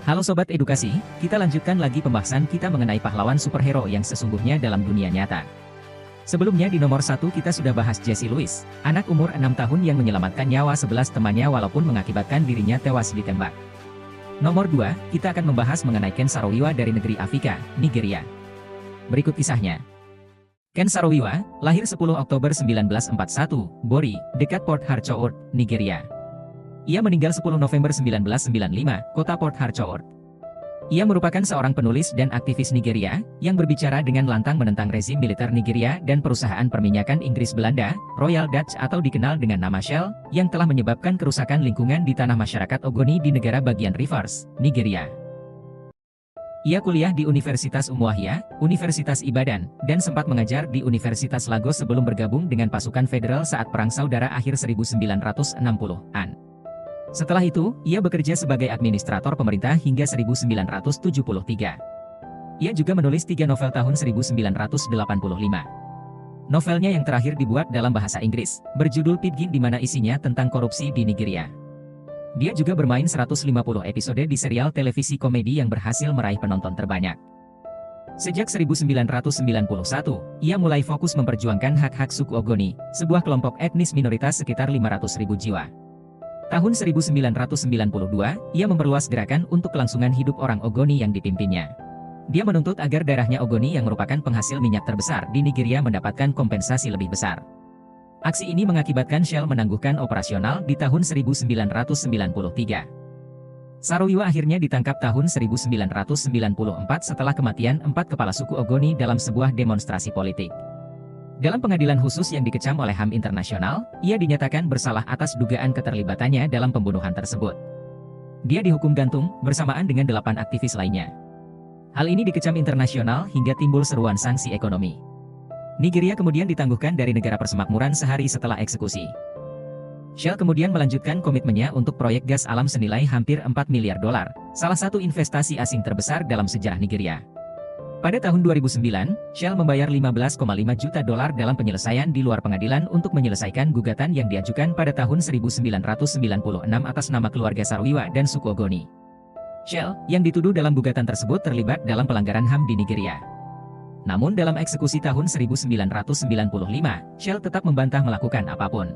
Halo Sobat Edukasi, kita lanjutkan lagi pembahasan kita mengenai pahlawan superhero yang sesungguhnya dalam dunia nyata. Sebelumnya di nomor 1 kita sudah bahas Jesse Louis, anak umur 6 tahun yang menyelamatkan nyawa 11 temannya walaupun mengakibatkan dirinya tewas ditembak. Nomor 2, kita akan membahas mengenai Ken Saro-Wiwa dari negeri Afrika, Nigeria. Berikut kisahnya. Ken Saro-Wiwa, lahir 10 Oktober 1941, Bori, dekat Port Harcourt, Nigeria. Ia meninggal 10 November 1995, kota Port Harcourt. Ia merupakan seorang penulis dan aktivis Nigeria, yang berbicara dengan lantang menentang rezim militer Nigeria dan perusahaan perminyakan Inggris Belanda, Royal Dutch atau dikenal dengan nama Shell, yang telah menyebabkan kerusakan lingkungan di tanah masyarakat Ogoni di negara bagian Rivers, Nigeria. Ia kuliah di Universitas Umuahia, Universitas Ibadan, dan sempat mengajar di Universitas Lagos sebelum bergabung dengan pasukan federal saat Perang Saudara akhir 1960-an. Setelah itu, ia bekerja sebagai administrator pemerintah hingga 1973. Ia juga menulis 3 novel tahun 1985. Novelnya yang terakhir dibuat dalam bahasa Inggris, berjudul Pidgin di mana isinya tentang korupsi di Nigeria. Dia juga bermain 150 episode di serial televisi komedi yang berhasil meraih penonton terbanyak. Sejak 1991, ia mulai fokus memperjuangkan hak-hak suku Ogoni, sebuah kelompok etnis minoritas sekitar 500.000 jiwa. Tahun 1992, ia memperluas gerakan untuk kelangsungan hidup orang Ogoni yang dipimpinnya. Dia menuntut agar daerahnya Ogoni yang merupakan penghasil minyak terbesar di Nigeria mendapatkan kompensasi lebih besar. Aksi ini mengakibatkan Shell menangguhkan operasional di tahun 1993. Saro-Wiwa akhirnya ditangkap tahun 1994 setelah kematian 4 kepala suku Ogoni dalam sebuah demonstrasi politik. Dalam pengadilan khusus yang dikecam oleh HAM Internasional, ia dinyatakan bersalah atas dugaan keterlibatannya dalam pembunuhan tersebut. Dia dihukum gantung, bersamaan dengan 8 aktivis lainnya. Hal ini dikecam internasional hingga timbul seruan sanksi ekonomi. Nigeria kemudian ditangguhkan dari negara persemakmuran sehari setelah eksekusi. Shell kemudian melanjutkan komitmennya untuk proyek gas alam senilai hampir 4 miliar dolar, salah satu investasi asing terbesar dalam sejarah Nigeria. Pada tahun 2009, Shell membayar 15,5 juta dolar dalam penyelesaian di luar pengadilan untuk menyelesaikan gugatan yang diajukan pada tahun 1996 atas nama keluarga Saro-Wiwa dan suku Ogoni. Shell, yang dituduh dalam gugatan tersebut terlibat dalam pelanggaran HAM di Nigeria. Namun dalam eksekusi tahun 1995, Shell tetap membantah melakukan apapun.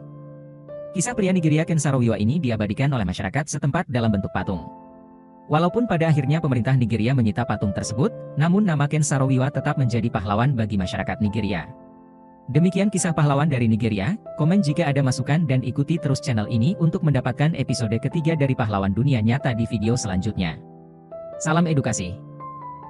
Kisah pria Nigeria Ken Saro-Wiwa ini diabadikan oleh masyarakat setempat dalam bentuk patung. Walaupun pada akhirnya pemerintah Nigeria menyita patung tersebut, namun nama Ken Saro-Wiwa tetap menjadi pahlawan bagi masyarakat Nigeria. Demikian kisah pahlawan dari Nigeria. Komen jika ada masukan dan ikuti terus channel ini untuk mendapatkan episode ketiga dari pahlawan dunia nyata di video selanjutnya. Salam edukasi.